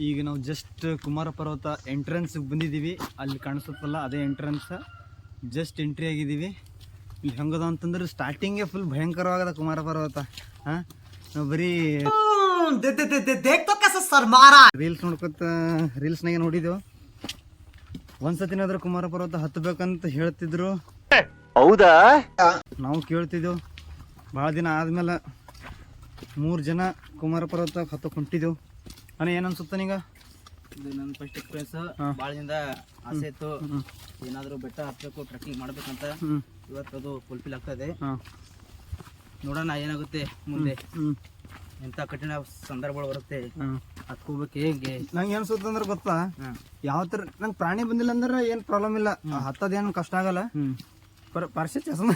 ಈಗ ನಾವು ಜಸ್ಟ್ ಕುಮಾರ ಪರ್ವತ ಎಂಟ್ರೆನ್ಸ್ ಬಂದಿದ್ದೀವಿ. ಅಲ್ಲಿ ಕಾಣಿಸುತ್ತಲ್ಲ ಅದೇ ಎಂಟ್ರೆನ್ಸ್. ಜಸ್ಟ್ ಎಂಟ್ರಿ ಆಗಿದ್ದೀವಿ. ಇಲ್ಲಿ ಹೆಂಗದ ಅಂತಂದ್ರೆ ಸ್ಟಾರ್ಟಿಂಗೇ ಫುಲ್ ಭಯಂಕರವಾಗದ ಕುಮಾರ ಪರ್ವತ. ಹಾಂ, ನಾವು ಬರೀ ರೀಲ್ಸ್ ನೋಡ್ಕೊತ ರೀಲ್ಸ್ನಾಗೆ ನೋಡಿದೆವು. ಒಂದ್ಸತಿನಾದ್ರೂ ಕುಮಾರ ಪರ್ವತ ಹತ್ತಬೇಕಂತ ಹೇಳ್ತಿದ್ರು. ಹೌದಾ? ನಾವು ಕೇಳ್ತಿದ್ದೆವು. ಭಾಳ ದಿನ ಆದ್ಮೇಲೆ 3 ಜನ ಕುಮಾರ ಪರ್ವತ ಹತ್ತಕ್ಕೆ ಹೊಂಟಿದ್ದೆವು. ಅಣ್ಣ ಏನು ಅನ್ಸುತ್ತೆ ಈಗ? ಇದು ನನ್ನ ಫಸ್ಟ್ ಎಕ್ಸ್ಪೀರಿಯನ್ಸ್. ಭಾಳ ದಿನದ ಆಸೆ ಇತ್ತು, ಏನಾದರೂ ಬೆಟ್ಟ ಹತ್ತಬೇಕು, ಟ್ರೆಕ್ಕಿಂಗ್ ಮಾಡ್ಬೇಕಂತ. ಇವತ್ತು ಅದು ಫುಲ್ಫಿಲ್ ಆಗ್ತದೆ. ನೋಡೋಣ ಏನಾಗುತ್ತೆ ಮುಂದೆ, ಎಂಥ ಕಠಿಣ ಸಂದರ್ಭಗಳು ಬರುತ್ತೆ, ಹತ್ಕೋಬೇಕು ಹೇಗೆ. ನಂಗೆ ಅನ್ಸುತ್ತೆ ಅಂದ್ರೆ ಗೊತ್ತಾ, ಯಾವ ಥರ ನಂಗೆ ಪ್ರಾಣಿ ಬಂದಿಲ್ಲ ಅಂದ್ರೆ ಏನು ಪ್ರಾಬ್ಲಮ್ ಇಲ್ಲ, ಹತ್ತದೇನು ಕಷ್ಟ ಆಗಲ್ಲ. ಪರ್ಷ ಚಸ್ಮಾ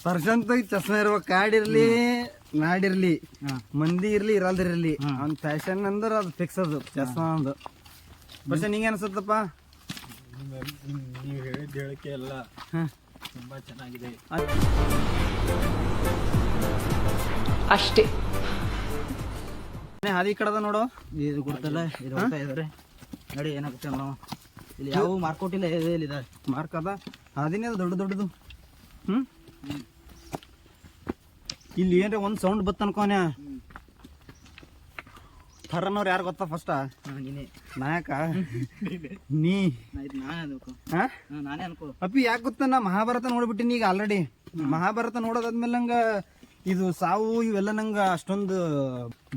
ಪರ್ಷಂತ ಚಸ್ಮಾ ಇರ್ಬೇಕು. ಕಾಡಿರ್ಲಿ ನಾಡಿರ್ಲಿ, ಮಂದಿ ಇರ್ಲಿ ಇರಲ್ದಿರ್ಲಿ, ಅವ್ನ ಫ್ಯಾಷನ್ ಅಂದ್ರೆ ಅದು ಫಿಕ್ಸ್. ಅದು ಚಸ್ಮಾ ಒಂದು ಪರ್ಷ. ನಿಂಗೆ ಅನ್ಸುತ್ತಪ್ಪ? ನೀವು ಹೇಳಿದ ಹೇಳಿಕೆ ಎಲ್ಲ ತುಂಬ ಚೆನ್ನಾಗಿದೆ ಅಷ್ಟೇ. ಹಾದಿ ಕಡದ ನೋಡು, ಇದು ಕೊಡ್ತಲ್ಲ, ಇದು ಹೋಗ್ತಾ ಇದಾರೆ ನೋಡಿ. ಏನಾಗುತ್ತೆ ನೋಡೋ, ಇಲ್ಲಿ ಯಾವ ಮಾರ್ಕೌಟ್ ಇಲ್ಲ, ಇದೆ ಮಾರ್ಕ್ ಅದ. ಹಾದಿನೇ ಅದು ದೊಡ್ಡದು. ಇಲ್ಲಿ ಏನ್ರಿ ಒಂದು ಸೌಂಡ್ ಬತ್ತ ಅನ್ಕೋನೆ. ಥರನವ್ರು ಯಾರು ಗೊತ್ತಾ? ಫಸ್ಟ್ ನೀನೇ ನಾಯಕ ನೀ. ನಾನೇ ಅನ್ಕೋ ಅಪ್ಪಿ. ಯಾಕೆ ಗೊತ್ತ, ನಾ ಮಹಾಭಾರತ ನೋಡ್ಬಿಟ್ಟಿನಿ ಈಗ ಆಲ್ರೆಡಿ. ಮಹಾಭಾರತ ನೋಡೋದಾದ್ಮೇಲೆ ನಂಗೆ ಇದು ಸಾವು ಇವೆಲ್ಲ ನಂಗೆ ಅಷ್ಟೊಂದು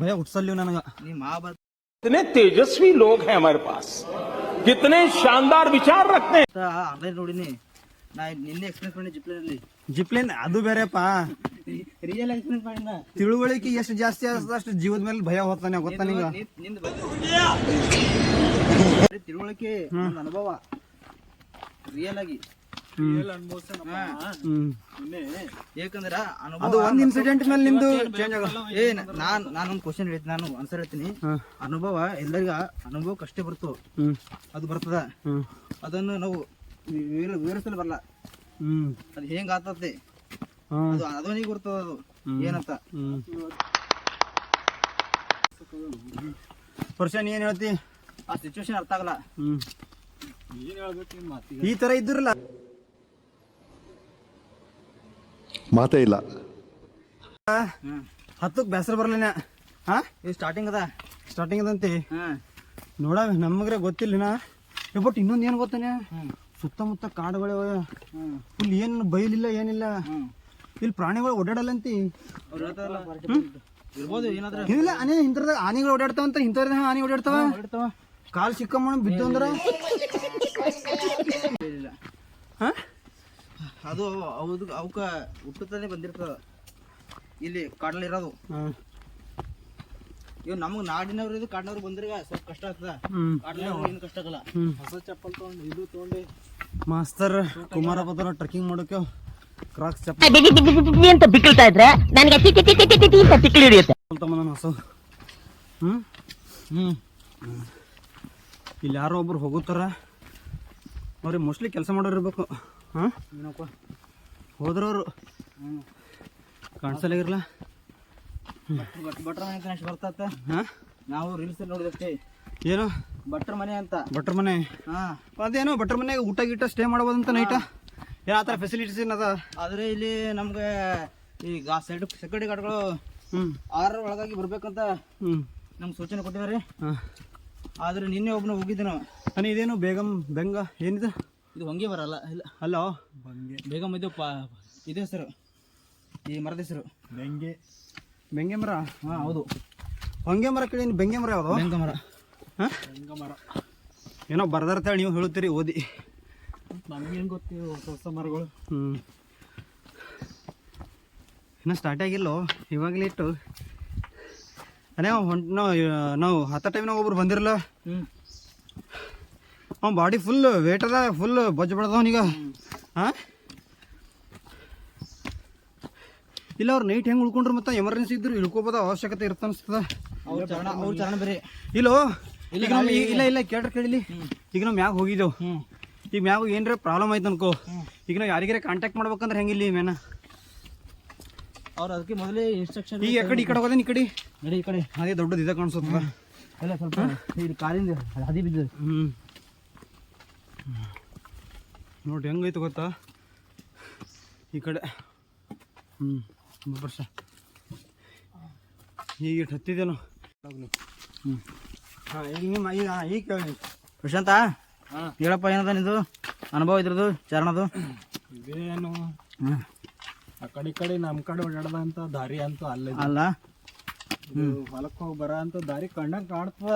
ಭಯ ಹುಟ್ಸಲ್ವ ನನಗೆ. ನೀ ಮಹಾಭಾರತ कितने तेजस्वी लोग हैं हमारे पास, कितने शानदार विचार रखते हैं. ಆನ್ಲೈನ್ ನೋಡಿನಿ ನಾ. ನಿನ್ನೆ ಎಕ್ಸ್ಪೀರಿಯನ್ಸ್ ಮಾಡಿ ಜಿಪ್ಲೈನಲ್ಲಿ. ಜಿಪ್ಲೇನ್ ಅದು ಬೇರೆಪ್ಪ. ರಿಯಲ್ ಎಕ್ಸ್ಪೀರಿಯನ್ಸ್ ಮಾಡಿನ. ತಿಳುವಳಿಕೆ ಎಷ್ಟು ಜಾಸ್ತಿ ಆಗ್ತದೆ ಅಷ್ಟು ಜೀವದ ಮೇಲೆ ಭಯ ಹೋಗ್ತಾನೆ. ಗೊತ್ತಾ ನಿಂಗ? ತಿಳುವಳಿಕೆ, ಅನುಭವ, ರಿಯಲ್ ಆಗಿ ಯಾಕಂದ್ರ ಅದು ಒಂದ್ ಇನ್ಸಿಡೆಂಟ್ ಮೇಲೆ ನಿಮ್ದು ಚೇಂಜ್ ಆಗಲ್ಲ. ನಾನೊಂದು ಕ್ವಶನ್ ಹೇಳ್ತೀನಿ, ನಾನು ಆನ್ಸರ್ ಹೇಳ್ತೀನಿ. ಅನುಭವ ಎಲ್ಲರಿಗ ಅನುಭವಕ್ಕಷ್ಟೇ ಬರ್ತು, ಅದು ಬರ್ತದ. ಅದನ್ನು ನಾವು ವಿವರಿಸಲು ಬರಲ್ಲ. ಅದು ಹೆಂಗ ಆತತೆ ಅದು ಅದವನಿಗೆ ಬರ್ತದ. ಅದು ಏನಂತ ಪರ್ಷನ್ ಏನ್ ಹೇಳ್ತಿ? ಆ ಸಿಚುವೇಶನ್ ಅರ್ಥ ಆಗಲ್ಲ. ಈ ತರ ಇದ್ರಲ್ಲ, ಮಾತೇ ಇಲ್ಲ. ಹತ್ತಕ್ ಬೇಸರ ಬರ್ಲಿನ. ಇದು ಸ್ಟಾರ್ಟಿಂಗ್ ಅದ. ಸ್ಟಾರ್ಟಿಂಗ್ ಅದಂತೆ ನೋಡ. ನಮಗ್ರೆ ಗೊತ್ತಿಲ್ಲ. ಬಟ್ ಇನ್ನೊಂದು ಏನು ಗೊತ್ತಾನೆ, ಸುತ್ತಮುತ್ತ ಕಾಡುಗಳು ಇಲ್ಲಿ ಏನು ಬೈಲಿಲ್ಲ ಏನಿಲ್ಲ. ಇಲ್ಲಿ ಪ್ರಾಣಿಗಳು ಓಡಾಡಲ್ಲಂತಿ. ಇರ್ಬೋದು ಏನಾದ್ರ ಇಲ್ಲ. ಇಂಥದಾಗ ಆನೆಗಳು ಓಡಾಡ್ತಾವಂತ. ಇಂಥವ್ರ ಆನೆ ಓಡಾಡ್ತಾವ. ಕಾಲು ಸಿಕ್ಕಮ್ಮ ಬಿದ್ದು ಅಂದ್ರ ಅದು ಅವಕ್ಕ ಹುಟ್ಟುತ್ತಾನೆ ಬಂದಿರ್ತದ. ಇಲ್ಲಿ ಕಾಡಲ್ಲಿ ಇರೋದು. ಇವ್ ನಮಗ್ ನಾಡಿನವ್ರು ಇದು ಕಾಡಿನವ್ರು ಬಂದ್ರೆ ಸ್ವಲ್ಪ ಕಷ್ಟ ಆಗ್ತದ. ಕಾಡಿನವ್ರು ಏನು ಕಷ್ಟ ಆಗಲ್ಲ. ಹೊಸ ಚಪ್ಪಲ್ ತಗೊಂಡು ಇದು ತಗೊಂಡು ಮಾಸ್ತರ್ ಕುಮಾರ ಪರ್ವತ ಟ್ರೆಕ್ಕಿಂಗ್ ಮಾಡೋಕೆ ಕ್ರಾಕ್ಸ್ ಚಪ್ಪಲ್ ಅಂತ ಬಿಕ್ಕಳ್ತಾ ಇದ್ರೆ ನನಗೆ ತಿಕ್ಕಿ ಹಿಡಿಯುತ್ತೆ. ಹೊಸ. ಇಲ್ಲಿ ಯಾರೋ ಒಬ್ರು ಹೋಗುತ್ತಾರ. ಅವ್ರಿಗೆ ಮೋಸ್ಟ್ಲಿ ಕೆಲಸ ಮಾಡೋರು ಇರ್ಬೇಕು. ಹೋದ್ರವ್ರು ಕಾಣಿಸಲಾಗಿರಲ್ಲ. ಭಟ್ರ ಮನೆ ಅಂತ ನೆಕ್ಸ್ಟ್ ಬರ್ತತ್ತ. ನಾವು ರೀಲ್ಸ್ ನೋಡಿದಷ್ಟೇ. ಏನು ಭಟ್ರ ಮನೆ ಅಂತ? ಭಟ್ರ ಮನೆ. ಅದೇನೋ ಭಟ್ರ ಮನೆಗೆ ಊಟ ಗೀಟ ಸ್ಟೇ ಮಾಡ್ಬೋದಂತ ನೈಟ. ಏನು ಆ ಥರ ಫೆಸಿಲಿಟೀಸ್ ಏನದ? ಆದರೆ ಇಲ್ಲಿ ನಮ್ಗೆ ಈಗ ಸೆಕ್ಯೂರಿಟಿ ಗಾರ್ಡ್ಗಳು 6 ಒಳಗಾಗಿ ಬರ್ಬೇಕಂತ ನಮ್ಗೆ ಸೂಚನೆ ಕೊಟ್ಟಿದ್ದಾರೆ. ಆದ್ರೆ ನಿನ್ನೆ ಒಬ್ಬನು ಹೋಗಿದ್ದೆ ನಾವು. ಇದೇನು ಬೆಂಗ ಏನಿದೆ? ಇದು ಹೊಂಗೆ ಬರಲ್ಲ. ಇಲ್ಲ ಅಲ್ಲೋ ಬೇಗಮ್. ಇದು ಇದು ಹೆಸರು, ಈ ಮರದ ಹೆಸರು ಬೆಂಗೆ ಮರ. ಹೌದು. ಹೊಂಗೆ ಮರ ಕೇಳಿ. ಬೆಂಗೆ ಮರ ಯಾವುದು? ಬೆಂಗ ಮರ. ಏನೋ ಬರ್ದಾರ್ತೇಳಿ ನೀವು ಹೇಳುತ್ತೀರಿ ಓದಿ. ನಮಗೇನು ಗೊತ್ತಿಲ್ಲ ಹೊಸ ಮರಗಳು. ಇನ್ನೂ ಸ್ಟಾರ್ಟ್ ಆಗಿಲ್ಲೋ, ಇವಾಗಲೇ ಇಟ್ಟು. ಅದೇ ನಾವು ಹತ್ತ ಟೈಮ್ನಾಗ ಒಬ್ರು ಬಂದಿರಲ್ಲ. ಅವ್ನ ಬಾಡಿ ಫುಲ್ ವೇಟ್ ಅದ, ಫುಲ್ ಬಜ್ಜ ಬಿಡದವನೀಗ. ಇಲ್ಲ ಅವ್ರು ನೈಟ್ ಹೆಂಗೆ ಉಳ್ಕೊಂಡ್ರು ಮತ್ತೆ ಎಮರ್ಜೆನ್ಸಿ ಇದ್ರು ಇಳ್ಕೊಬೋದ ಅವಶ್ಯಕತೆ ಇರ್ತ ಅನಿಸ್ತದ. ಅವ್ರ ಚರಣ ಬೇರೆ ಇಲ್ಲೋ. ಈಗ ನಮ್ಮ ಇಲ್ಲ ಕೇಳಿಲಿ. ಈಗ ನಾವು ಮ್ಯಾಗ ಹೋಗಿದ್ದೆವು. ಈಗ ಮ್ಯಾಗ ಏನ್ರ ಪ್ರಾಬ್ಲಮ್ ಆಯ್ತು ಅನ್ಕೋ. ಈಗ ನಾವು ಯಾರಿಗಾರ ಕಾಂಟ್ಯಾಕ್ಟ್ ಮಾಡ್ಬೇಕಂದ್ರೆ ಹೆಂಗಿಲ್ಲ ಮೇನ ಅವ್ರು ಅದಕ್ಕೆ ಮೊದಲೇ ಇನ್ಸ್ಟ್ರಕ್ಷನ್. ಈಗ ಈ ಕಡೆ ಹೋಗೋದೇನು? ಈ ಕಡೆ ನಡಿ, ಈ ಕಡೆ ಅದೇ ದೊಡ್ಡದು ಇದ ಕಾಣಿಸುತ್ತದ. ಎಲ್ಲ ಸ್ವಲ್ಪ ಇಲ್ಲಿ ಕಾಲಿಂದ ಹದಿ ಬಿದ್ದು. ನೋಡ್ರಿ ಹೆಂಗೈತೆ ಗೊತ್ತಾ ಈ ಕಡೆ. ವರ್ಷ ಈಗ ಹತ್ತಿದ್ದೇನು. ಹಾಂ ಈಗ ನಿಮ್ಮ ಈಗ ಕೇಳಿ ಪ್ರಶಾಂತ, ಹೇಳಪ್ಪ ಏನದ ನಿಂದು ಅನುಭವ ಇದ್ರದ್ದು ಚಾರಣದು? ಇದೇನು ಆ ಕಡೆ ಈ ಕಡೆ ನಮ್ಮ ಕಡೆ ಓಡಾಡದಂತ ದಾರಿ ಅಂತೂ ಅಲ್ಲೇ ಅಲ್ಲ. ಹೊಲಕ್ಕೆ ಹೋಗಿ ಬರ ಅಂತ ದಾರಿ ಕಂಡಂಗೆ ಕಾಣ್ತದ.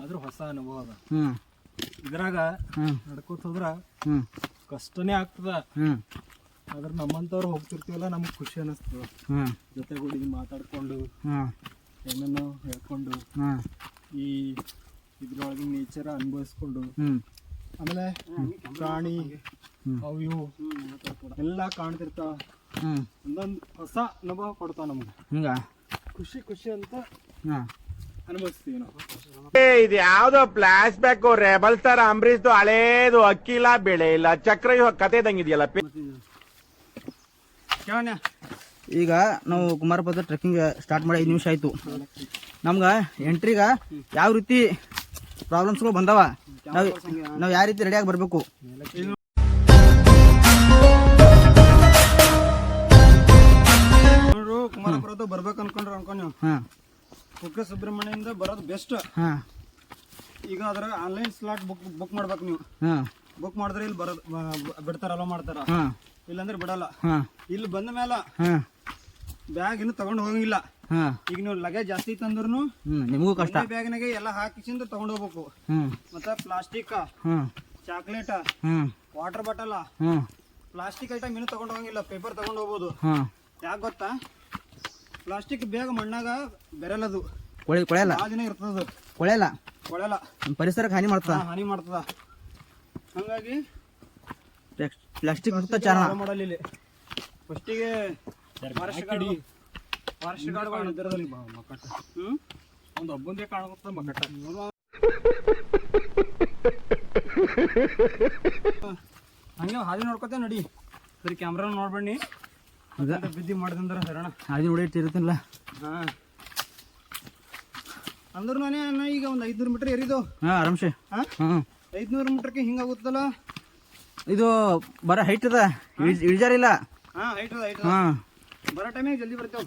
ಆದ್ರೂ ಹೊಸ ಅನುಭವ ಅದ. ಇದ್ರಾಗ ನಡ್ಕೋತ ಹೋದ್ರ ಕಷ್ಟನೇ ಆಗ್ತದ. ಆದ್ರೆ ನಮ್ಮಂತವ್ರು ಹೋಗ್ತಿರ್ತೀವಲ್ಲ, ನಮ್ಗೆ ಖುಷಿ ಅನಿಸ್ತದ. ಜೊತೆಗೂಡಿ ಮಾತಾಡ್ಕೊಂಡು ಏನನ್ನೋ ಹೇಳ್ಕೊಂಡು ಈ ಇದ್ರೊಳಗಿನ ನೇಚರ್ ಅನುಭವಿಸ್ಕೊಂಡು, ಆಮೇಲೆ ಪ್ರಾಣಿ ಅವು ಇವು ಎಲ್ಲ ಕಾಣ್ತಿರ್ತಾವ. ಒಂದೊಂದು ಹೊಸ ಅನುಭವ ಕೊಡ್ತಾವ ನಮ್ಗೆ. ಹಿಂಗ ಖುಷಿ ಅಂತ ಅನುಭವಿಸ್ತೀವಿ ನಾವು. ಇದು ಯಾವ್ದೋ ಫ್ಲಾಶ್ ಬ್ಯಾಕ್ ರೆಬಲ್ ಸ್ಟಾರ್ ಅಂಬರೀಶ್ದು ಹಳೇದು ಅಕ್ಕಿ ಇಲ್ಲ ಬೆಳೆ ಇಲ್ಲ ಚಕ್ರ ಕತೆ ಇದಂಗಿದೆಯಲ್ಲ. ಈಗ ನಾವು ಕುಮಾರಪುರದ ಟ್ರೆಕ್ಕಿಂಗ್ ಸ್ಟಾರ್ಟ್ ಮಾಡಿ 5 ನಿಮಿಷ ಆಯ್ತು. ನಮ್ಗೆ ಎಂಟ್ರಿಗ ಯಾವ ರೀತಿ ಪ್ರಾಬ್ಲಮ್ಸ್ಗಳು ಬಂದವ, ನಾವು ಯಾವ ರೀತಿ ರೆಡಿಯಾಗಿ ಬರಬೇಕು. ಕುಮಾರ ಪರ್ವತ ಬರ್ಬೇಕು ಅನ್ಕೊಂಡ್ರೆ ನೀವು ಕುಕ್ಕೆ ಸುಬ್ರಹ್ಮಣ್ಯದಿಂದ ಬರೋದು ಬೆಸ್ಟ್. ಈಗ ಅದ್ರಾಗ ಆನ್ಲೈನ್ ಸ್ಲಾಟ್ ಬುಕ್ ಮಾಡ್ಬೇಕು ನೀವು. ಬುಕ್ ಮಾಡಿದ್ರೆ ಇಲ್ಲಿ ಬರೋದು ಬಿಡ್ತಾರ, ಅಲೋ ಮಾಡ್ತಾರ. ಇಲ್ಲಾಂದ್ರೆ ಬಿಡಲ್ಲ. ಇಲ್ಲಿ ಬಂದ ಮೇಲೆ ಬ್ಯಾಗ್ ಇನ್ನು ತಗೊಂಡು ಹೋಗಂಗಿಲ್ಲ. ಈಗ ನೀವು ಲಗೇಜ್ ಜಾಸ್ತಿ ತಂದ್ರು ನಿಮಗೂ ಕಷ್ಟ. ಬ್ಯಾಗ್ನಾಗೆ ಎಲ್ಲ ಹಾಕಿಸಿಂದ ತಗೊಂಡು ಹೋಗ್ಬೇಕು. ಮತ್ತೆ plastic, chocolate, water bottle, plastic item ಇನ್ನೂ ತಗೊಂಡು ಹೋಗಂಗಿಲ್ಲ. ಪೇಪರ್ ತಗೊಂಡು ಹೋಗ್ಬೋದು. ಯಾಕೆ ಗೊತ್ತಾ? ಪ್ಲಾಸ್ಟಿಕ್ ಬೇಗ ಮಣ್ಣಾಗ ಬೆರೆಯಲ್ಲದು, ಕೊಳೆಯಲ್ಲ. ಆ ದಿನ ಇರ್ತದ, ಕೊಳೆಯಲ್ಲ, ಕೊಳೆಯಲ್ಲ, ಪರಿಸರಕ್ಕೆ ಹಾನಿ ಮಾಡ್ತದ. ಹಾನಿ ಮಾಡ್ತದ. ಹಂಗಾಗಿ ಪ್ಲಾಸ್ಟಿಕ್ ಮುಕ್ತ ಚಾರಣ ಮಾಡಲ್ಲ ಇಲ್ಲಿ. ಫಸ್ಟಿಗೆ ಫಾರೆಸ್ಟ್ ಗಾರ್ಡ್ಗಳು ಇದ್ರಲ್ಲಿ ಒಂದು ಒಬ್ಬಂದೇ ಕಾಣುತ್ತ ಮಗಟ್ಟ. ಹಂಗೆ ಹಾದಿ ನೋಡ್ಕೊತೇವೆ ನಡಿ. ಸರಿ ಕ್ಯಾಮ್ರಾ ನೋಡ್ಬಣ್ಣಿ. ಬಿದ್ದಿ ಮಾಡಿದಂದ್ರೆ ಹರಣ ಹಾದಿ ನೋಡಿ ಇರುತ್ತಿಲ್ಲ. ಹಾಂ ಅಂದ್ರೂ ನಾನೇ ಈಗ ಒಂದು 500 ಮೀಟರ್ ಏರಿದು. ಆರಾಮ್ಸೆ. 500 ಮೀಟರ್ಗೆ ಹಿಂಗಾಗುತ್ತಲ್ಲ. ಇದು ಬರ ಹೈಟ್ ಅದ, ಇಳಿಜಾರಿಲ್ಲ. ಹೈಟ್ ಬರೋ ಟೈಮಿಗೆ ಜಲ್ದಿ ಬರ್ತೇವೆ.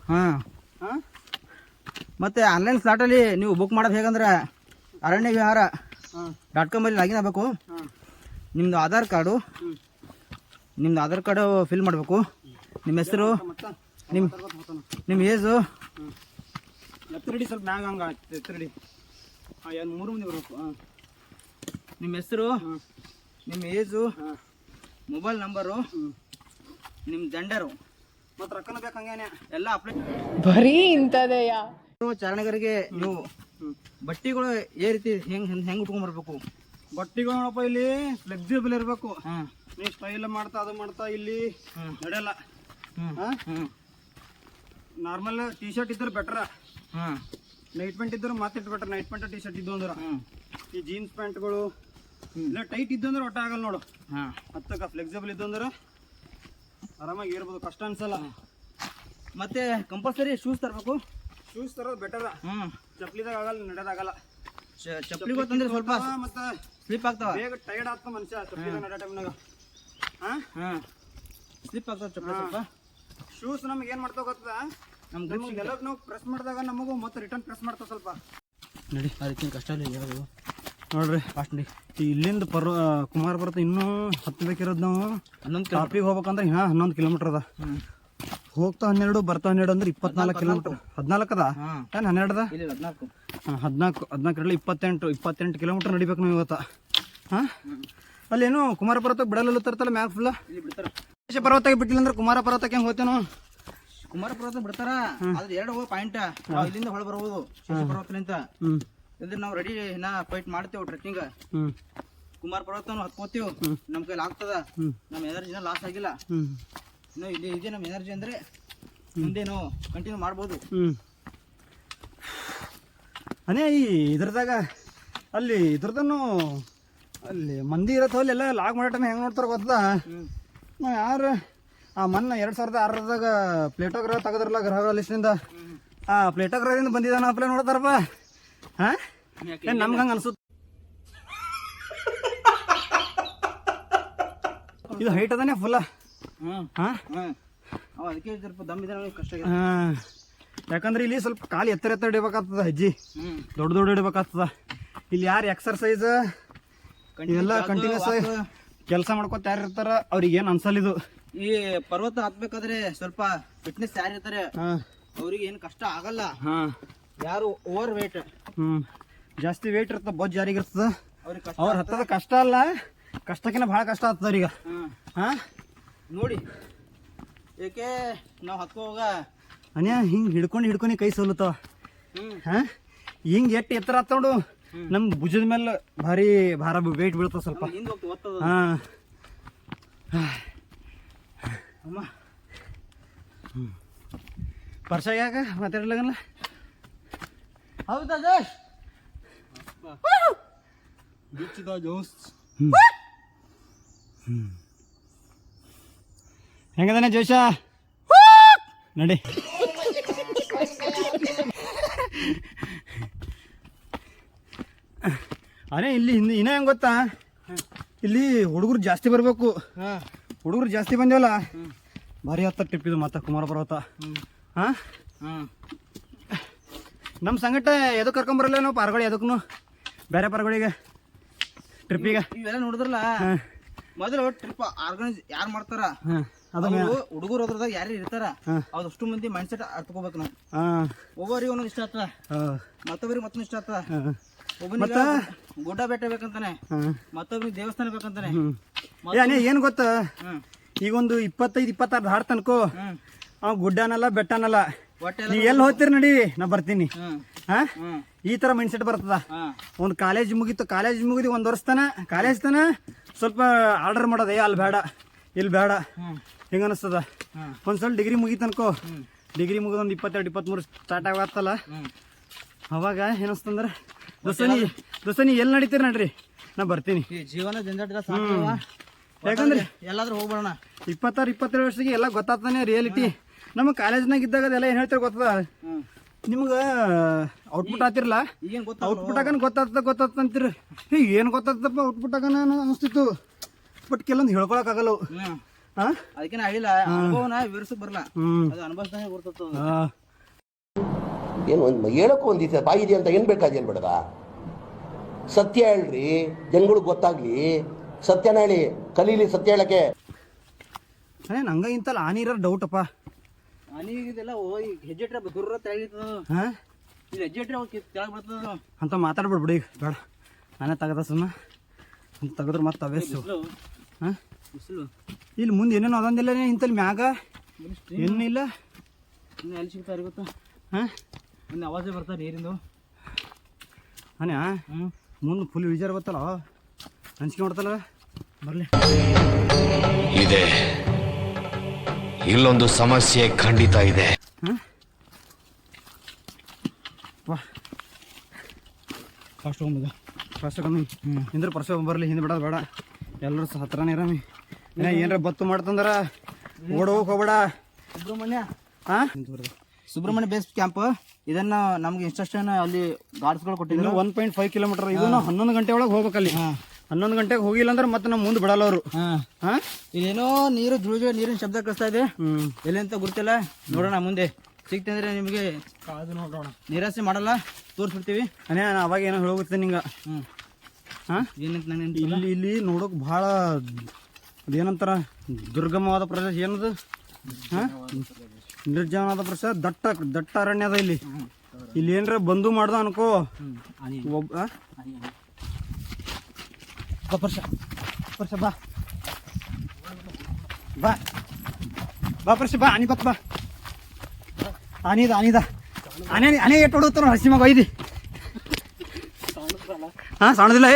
ಮತ್ತೆ ಆನ್ಲೈನ್ ಸ್ಲಾಟಲ್ಲಿ ನೀವು ಬುಕ್ ಮಾಡೋದು ಹೇಗಂದ್ರೆ ಅರಣ್ಯ ವಿಹಾರ .com ಅಲ್ಲಿ ಲಾಗಿನ್ ಆಗಬೇಕು. ನಿಮ್ಮದು ಆಧಾರ್ ಕಾರ್ಡು ಫಿಲ್ ಮಾಡಬೇಕು. ನಿಮ್ಮ ಹೆಸರು, ನಿಮ್ಮ ಏಜು, ಎತ್ತರಡಿ ಸ್ವಲ್ಪ ಮ್ಯಾಗ ಹಂಗೆ ಎತ್ತರಡಿ. 3 ಮಂದಿ ಬರಬೇಕು. ನಿಮ್ಮ ಹೆಸರು, ನಿಮ್ಮ ಏಜು, ಮೊಬೈಲ್ ನಂಬರು, ನಿಮ್ಮ ಜೆಂಡರು ಮತ್ತು ರೊಕ್ಕನ ಬೇಕು. ಹಂಗೇನೆ ಎಲ್ಲ ಅಪ್ಲೈ ಬರೀ ಇಂಥದೆಯ. ಚಾರಣಗಾರರಿಗೆ ನೀವು ಬಟ್ಟೆಗಳು ಏ ರೀತಿ ಹೆಂಗೆ ಉಟ್ಕೊಂಡ್ಬರ್ಬೇಕು? ಬಟ್ಟೆಗಳು ನೋಡಪ್ಪ ಇಲ್ಲಿ ಫ್ಲೆಕ್ಸಿಬಲ್ ಇರಬೇಕು. ನೀವು ಸ್ಟೈಲ್ ಮಾಡ್ತಾ ಅದು ಮಾಡ್ತಾ ಇಲ್ಲಿ ನಡೆಯಲ್ಲ. ನಾರ್ಮಲ್ ಟಿ ಶರ್ಟ್ ಇದ್ರೆ ಬೆಟ್ರ. ನೈಟ್ ಪ್ಯಾಂಟ್ ಇದ್ರೆ ಮತ್ತೆ better. Night pant T shirt ಇದ್ದು ಅಂದ್ರೆ ಈ ಜೀನ್ಸ್ ಪ್ಯಾಂಟ್ಗಳು ಇಲ್ಲ ಟೈಟ್ ಇದ್ದು ಅಂದ್ರೆ ಒಟ್ಟ ಆಗಲ್ಲ ನೋಡು. ಹತ್ತಕ್ಕ ಫ್ಲೆಕ್ಸಿಬಲ್ ಇದ್ದು ಅಂದ್ರೆ ಆರಾಮಾಗಿ ಇರ್ಬೋದು, ಕಷ್ಟ ಅನ್ಸಲ್ಲ. ಮತ್ತೆ ಕಂಪಲ್ಸರಿ ಶೂಸ್ ತರಬೇಕು. ಶೂಸ್ ತರೋದು ಬೆಟರ್. ಚಪ್ಪಲಿದಾಗ ಆಗಲ್ಲ, ನಡೆಯೋದಾಗಲ್ಲ. ಚಪ್ಪಲಿಗಳು ತಂದ್ರೆ ಸ್ವಲ್ಪ ಮತ್ತೆ ಸ್ಲಿಪ್ ಆಗ್ತಾವ, ಬೇಗ ಟೈರ್ಡ್ ಆಗ್ತಾವ ಮನುಷ್ಯ ಚಪ್ಪಲಿದಾಗ ನಡೆಯೋ ಟೈಮ್ನಾಗ. ಸ್ಲಿಪ್ ಆಗ್ತಾವ ಚಪ್ಪಲಿ ಸ್ವಲ್ಪ. ಶೂಸ್ ನಮ್ಗೆ ಏನು ಮಾಡ್ತಾವ ಗೊತ್ತದ? ನಮಗೆಲ್ಲ ನಾವು ಪ್ರೆಸ್ ಮಾಡಿದಾಗ ನಮಗೂ ಮತ್ತೆ ರಿಟರ್ನ್ ಪ್ರೆಸ್ ಮಾಡ್ತಾವ ಸ್ವಲ್ಪ. ನಡಿ, ಅದಕ್ಕಿಂತ ಕಷ್ಟ ಇಲ್ಲ ಹೇಳೋದು. ನೋಡ್ರಿ ಫಾಸ್ಟ್ ನಡಿ. ಇಲ್ಲಿಂದ ಕುಮಾರ ಪರ್ವತ ಇನ್ನೂ ಹತ್ತಬೇಕಿರೋದು. ನಾವು 11 ಟಾಪಿಗೆ ಹೋಗ್ಬೇಕಂದ್ರೆ 11 ಕಿಲೋಮೀಟರ್ ಅದ. ಹೋಗ್ತಾ 12 ಬರ್ತಾ 12 ಅಂದ್ರೆ 24 ಕಿಲೋಮೀಟರ್. 14 ಅದ ಏನು 12 ಅದ? 14 28 ಕಿಲೋಮೀಟರ್ ನಡಿಬೇಕು ನಾವು ಇವತ್ತು. ಅಲ್ಲೇನು ಕುಮಾರ ಪರ್ವತ ಬಿಡಲ್ಲ ತರ್ತಲ್ಲ ಮ್ಯಾಗ ಫುಲ್ಲ. ಇಲ್ಲಿ ಬಿಡ್ತಾರ. ಶೇಷ ಪರ್ವತಕ್ಕೆ ಬಿಟ್ಟಿಲ್ಲ ಅಂದ್ರೆ ಕುಮಾರ ಪರ್ವತಕ್ಕೆ ಹೆಂಗೆ ಹೋಗ್ತೇನೋ? ಕುಮಾರ ಪರ್ವತ ಬಿಡ್ತಾರ. ಅದ್ರ 2 ಪಾಯಿಂಟ್. ಇಲ್ಲಿಂದ ಹೊಳ ಬರ್ಬೋದು ಶೇಷ ಪರ್ವತಲಿಂತ. ಇದ್ರೆ ನಾವು ರೆಡಿ ನಾ ಫೈಟ್ ಮಾಡ್ತೇವೆ ಟ್ರೆಕ್ಕಿಂಗ್. ಕುಮಾರ ಪರ್ವತ ಹತ್ಕೋತೀವಿ, ನಮ್ಮ ಕೈಲಿ ಆಗ್ತದ. ನಮ್ಮ ಎನರ್ಜಿನ ಲಾಸ್ ಆಗಿಲ್ಲ. ಇನ್ನು ಇಲ್ಲಿ ಇದೆ ನಮ್ಮ ಎನರ್ಜಿ ಅಂದ್ರೆ ಮುಂದೆ ನಾವು ಕಂಟಿನ್ಯೂ ಮಾಡ್ಬೋದು. ಅನೇ ಈ ಇದ್ರದಾಗ ಅಲ್ಲಿ ಇದ್ರದನ್ನು ಅಲ್ಲಿ ಮಂದಿ ಇರತ್ತೋ ಅಲ್ಲೆಲ್ಲ ಲಾಗ್ ಮಾಡೋ ಟೈಮ್ ಹೆಂಗೆ ನೋಡ್ತಾರೆ ಗೊತ್ತಾ? ನಾವು ಯಾರು ಆ ಮೊನ್ನೆ 2006ದಾಗ ಪ್ಲೇಟೋಗ್ರಹ ತೆಗೆದ್ರಲ್ಲ ಗ್ರಹಗಳ ಲಿಸ್ಟಿಂದ. ಆ ಪ್ಲೇಟೋಗ್ರಹದಿಂದ ಬಂದಿದ್ದಾನ ಅಪ್ಲೈ ನೋಡ್ತಾರಪ್ಪ. ಹಾ ನಮ್ಗೆ ಹಂಗೆ ಅನ್ಸುತ್ತೆ. ಇದು ಹೈಟ್ ಅದಾನೆ ಫುಲ್ಲ. ಹಾ ಅದಕ್ಕೆ ಸ್ವಲ್ಪ ದಮ್ ಇದೆ ಕಷ್ಟ. ಯಾಕಂದ್ರೆ ಇಲ್ಲಿ ಸ್ವಲ್ಪ ಕಾಲು ಎತ್ತರ ಹಿಡಿಬೇಕಾಗ್ತದ, ಹೆಜ್ಜೆ ದೊಡ್ಡ ಹಿಡಿಬೇಕಾಗ್ತದ. ಇಲ್ಲಿ ಯಾರು ಎಕ್ಸರ್ಸೈಸ್ ಇವೆಲ್ಲ ಕಂಟಿನ್ಯೂಸ್ ಆಗಿ ಕೆಲಸ ಮಾಡ್ಕೊತ ಯಾರು ಇರ್ತಾರ ಅವ್ರಿಗೆ ಏನು ಅನ್ಸಲ್ಲ ಇದು. ಈ ಪರ್ವತ ಹತ್ಬೇಕಾದ್ರೆ ಸ್ವಲ್ಪ ಫಿಟ್ನೆಸ್ ಯಾರು ಇರ್ತಾರೆ ಅವ್ರಿಗೆ ಏನು ಕಷ್ಟ ಆಗಲ್ಲ. ಯಾರು ಓವರ್ ವೇಟ್ ಜಾಸ್ತಿ ವೇಟ್ ಇರ್ತದ, ಬೊಜ್ಜು ಯಾರಿಗೆ ಇರ್ತದ ಅವ್ರಿಗೆ ಕಷ್ಟ. ಅವ್ರು ಹತ್ತದ ಕಷ್ಟ ಅಲ್ಲ, ಕಷ್ಟಕ್ಕಿಂತ ಭಾಳ ಕಷ್ಟ ಆಗ್ತದ ಅವ್ರಿಗೆ. ನೋಡಿ ಏಕೆ ನಾವು ಹತ್ಕೋವಾಗ ಅನ್ಯ ಹಿಂಗೆ ಹಿಡ್ಕೊಂಡು ಕೈ ಸೋಲುತ್ತಾವ. ಹಿಂಗೆ ಎಷ್ಟು ಎತ್ತರ ಆತ ನೋಡು, ನಮ್ಮ ಭುಜದ ಮೇಲೆ ಭಾರಿ ಭಾರ ವೇಟ್ ಬೀಳ್ತದ ಸ್ವಲ್ಪ. ಹಿಂದೆ ಹೋಗ್ತು ಓದ್ತದ. ಅಮ್ಮ ಪರ್ಸ ಯಾಕ ಮಾತಾಡ್ಲಾಗಲ್ಲ. ಹೌದಾ ಜೋಶ್? ಹೆಂಗದಾನೆ ಜೋಶ? ನಡಿ. ಅರೆ ಇಲ್ಲಿ ಇನ್ನ ಹೆಂಗ್ ಗೊತ್ತಾ, ಇಲ್ಲಿ ಹುಡುಗರು ಜಾಸ್ತಿ ಬರ್ಬೇಕು. ಹುಡುಗರು ಜಾಸ್ತಿ ಬಂದೇವಲ್ಲ, ಭಾರಿ ಹತ್ತ ಟ್ರಿಪ್ ಇದು ಮತ್ತೆ ಕುಮಾರ ಪರ್ವತ. ನಮ್ಮ ಸಂಗಟ ಎದಕ್ಕೆ ಕರ್ಕೊಂಬರಲ್ಲ ನಾವು ಪಾರ್ಗಳು, ಎದಕ್ಕೂ ಬೇರೆ ಪಾರ್ಗಳಿಗೆ ಟ್ರಿಪ್ಪಿಗೆ ಇವೆಲ್ಲ ನೋಡಿದ್ರಲ್ಲ. ಮೊದಲು ಟ್ರಿಪ್ ಆರ್ಗನೈಸ್ ಯಾರು ಮಾಡ್ತಾರ ಹುಡುಗರು ಹೋದ್ರದಾಗ ಯಾರು ಇರ್ತಾರ ಅಷ್ಟು ಮಂದಿ ಮೈಂಡ್ ಸೆಟ್ ಅರ್ತ್ಕೋಬೇಕು ನಾವು. ಒಬ್ಬರಿಗೆ ಒಂದೊಂದು ಇಷ್ಟ ಆಗ್ತದ, ಮತ್ತೊಬ್ಬರಿಗೆ ಮತ್ತೊಂದು ಇಷ್ಟ ಆಗ್ತದ. ಒಬ್ಬನಿಗೆ ಗುಡ್ಡ ಬೆಟ್ಟ ಬೇಕಂತಾನೆ, ಮತ್ತೊಬ್ಬನಿಗೆ ದೇವಸ್ಥಾನ ಬೇಕಂತಾನೆ. ಏನು ಗೊತ್ತಾ, ಈಗ ಒಂದು 25-26 ದಾಡ್ ತನಕ ಅವ್ ಗುಡ್ಡನಲ್ಲ ಬೆಟ್ಟನಲ್ಲ, ನೀ ಎಲ್ಲಿ ಹೋಗ್ತೀರಿ ನಡಿ ನಾ ಬರ್ತೀನಿ. ಈ ತರ ಮೈಂಡ್ ಸೆಟ್ ಬರ್ತದ. ಒಂದು ಕಾಲೇಜ್ ಮುಗಿತು 1 ವರ್ಷ ತನ ಕಾಲೇಜ್ ತನ ಸ್ವಲ್ಪ ಆರ್ಡರ್ ಮಾಡೋದು, ಅಲ್ಲಿ ಬೇಡ ಇಲ್ಲಿ ಬೇಡ ಹಿಂಗ ಅನಿಸ್ತದ. ಒಂದ್ಸಲ ಡಿಗ್ರಿ ಮುಗಿತನ್ಕೋ, ಡಿಗ್ರಿ ಮುಗಿದ ಒಂದು 22-23 ಸ್ಟಾರ್ಟ್ ಆಗತ್ತಲ್ಲ, ಅವಾಗ ಏನಿಸ್ತಂದ್ರೆ ದೋಸ್ತ ನೀ ಎಲ್ಲಿ ನಡೀತೀರಿ ನಡ್ರಿ ನಾ ಬರ್ತೀನಿ. ಜೀವನ ಜಂಜಾಟ ಯಾಕಂದ್ರೆ ಎಲ್ಲಾದ್ರೂ ಹೋಗ್ಬರೋಣ. 26-27 ವರ್ಷಕ್ಕೆ ಎಲ್ಲ ಗೊತ್ತಾಗ್ತಾನೆ ರಿಯಾಲಿಟಿ. ನಮ್ಮ ಕಾಲೇಜ್ನಾಗ ಇದ್ದಾಗ ಅದೆಲ್ಲ ಏನು ಹೇಳ್ತಾರೆ ಗೊತ್ತದ ನಿಮ್ಗೆ? ಔಟ್ಪುಟ್ ಆಗ್ತಿರಲ್ಲ, ಔಟ್ಪುಟ್ ಆಗನ ಗೊತ್ತಾಗ್ತಂತೀರಿ. ಏನು ಗೊತ್ತಾಗ್ತಪ್ಪ ಔಟ್ಪುಟ್ ಆಗನ ಅನಿಸ್ತಿತ್ತು, ಬಟ್ ಕೆಲವೊಂದು ಹೇಳ್ಕೊಳಕ್ಕಾಗಲ್ಲ. ಅದಕ್ಕೆ ನಾ ಹೇಳಿಲ್ಲ, ಅನುಭವನ ವಿವರಿಸಕ್ ಬರಲ್ಲ, ಅದು ಅನುಭವಿಸ್ದಂಗೆ ಗೊತ್ತಾಗ್ತದ. ಏನು ಹೇಳಕ್ಕೂ ಒಂದು ದಿವಸ ಬಾಯಿ ಇದೆ ಅಂತ ಏನು ಬೇಕಾದ ಏನು ಬೇಡದ? ಸತ್ಯ ಹೇಳ್ರಿ, ಜನಗಳಿಗೆ ಗೊತ್ತಾಗ್ಲಿ, ಸತ್ಯನ ಹೇಳಿ, ಕಲೀಲಿ ಸತ್ಯ ಹೇಳಕ್ಕೆ. ನಂಗೆ ಇಂತಲ್ಲ ಆನಿ ಇರೋ ಡೌಟಪ್ಪ. ಆನಿಗಿದೆಲ್ಲ ಹೆಜ್ಜೆ ಇಟ್ರೆ ದುರ್ರ ತೆಳಗಿರ್ತದ, ಇಲ್ಲಿ ಹೆಜ್ಜೆ ಇಟ್ರೆ ತೆಳಗ್ ಬರ್ತದ ಅಂತ ಮಾತಾಡ್ಬಿಡ್ಬಿಡಿ. ಈಗ ಬೇಡ, ನಾನೇ ತಗದ ಸುಮ್ಮ ಅಂತ ತೆಗೆದ್ರೆ ಮತ್ತೆ ಅವೇಸು. ಇಲ್ಲಿ ಮುಂದೆ ಏನೇನು ಅದಂದಿಲ್ಲ ಇಂತಲ್ಲಿ ಮ್ಯಾಗ ಏನಿಲ್ಲ. ಇನ್ನು ಎಲ್ಲಿ ಸಿಗ್ತಾರೆ ಗೊತ್ತಾ? ಇನ್ನು ಅವಾಜೇ ಬರ್ತಾರೆ ನೀರಿಂದು. ಅನ್ಯಾ ಮುಂದೆ ಫುಲ್ ವಿಚಾರ ಗೊತ್ತಲ್ಲ, ಹಂಚಿಕೆ ಮಾಡ್ತಲ್ಲ. ಬರಲಿ, ಇದೆ ಇಲ್ಲೊಂದು ಸಮಸ್ಯೆ ಖಂಡಿತ ಇದೆ. ಫಾಸ್ಟ್ ಹೋಗ್ಬೋದು, ಫಾಸ್ಟ್ ಕಮ್ಮಿ ಹಿಂದ್ರೆ ಪರ್ಸ ಬರಲಿ, ಹಿಂದೆ ಬಿಡೋದು ಬೇಡ, ಎಲ್ಲರೂ ಹತ್ರನೇ ಇರಮಿ. ಏನಾರ ಬತ್ತು ಮಾಡ್ತಂದ್ರ ಓಡೋಗಿ ಹೋಗ್ಬೇಡ. ಸುಬ್ರಹ್ಮಣ್ಯ ಬೇಸ್ ಕ್ಯಾಂಪ್, ಇದನ್ನ ನಮ್ಗೆ ಇನ್ಸ್ಟ್ರಕ್ಷನ್ ಅಲ್ಲಿ ಗಾರ್ಡ್ಸ್ಗಳು ಕೊಟ್ಟಿದ್ರು. 1.5 ಕಿಲೋಮೀಟರ್ ಇದು. 11 ಗಂಟೆ ಒಳಗೆ ಹೋಗ್ಬೇಕಲ್ಲಿ. 11 ಗಂಟೆಗೆ ಹೋಗಿಲ್ಲ ಅಂದ್ರೆ ಮತ್ತೆ ನಾವು ಮುಂದೆ ಬಿಡಲ್ಲ ಅವರು. ಇದೇನೋ ನೀರು ಜುಳು ನೀರಿನ ಶಬ್ದ ಕಳಿಸ್ತಾ ಇದೆ, ಎಲ್ಲಿ ಅಂತ ಗೊತ್ತಿಲ್ಲ. ನೋಡೋಣ ಮುಂದೆ ಸಿಗ್ತಂದ್ರೆ ಅಂದ್ರೆ ನಿಮಗೆ ಕಾದು ನೋಡೋಣ. ನಿರಾಸೆ ಮಾಡಲ್ಲ, ತೋರಿಸ್ಬಿಡ್ತೀವಿ. ಅವಾಗ ಏನೋ ಹೇಳೋಗುತ್ತೆ ನಿಂಗೆ. ಏನಂತ ನಾನು ಇಲ್ಲಿ ನೋಡೋಕೆ ಭಾಳ ಅದೇನಂತಾರ ದುರ್ಗಮವಾದ ಪ್ರದೇಶ. ಏನದು? ನಿರ್ಜನವಾದ ಪ್ರದೇಶ, ದಟ್ಟ ಅರಣ್ಯ ಅದ ಇಲ್ಲಿ. ಇಲ್ಲಿ ಏನ್ರ ಬಂದು ಮಾಡ್ದ ಅನ್ಕೋ ಒಬ್ಬ ಪರ್ಸ ಬಾ ಬಾ ಬಾ ಪರ್ಸ ಬಾ. ಆನಿ ಬತ್ ಬಾ, ಆನಿದ ಆನೆ ಎಟ್ಟು ಹೊಡುತ್ತಾರ ಹಸಿ ಮಗ ಒಯ್ದಿ. ಸಣ್ಣದಿಲ್ಲ.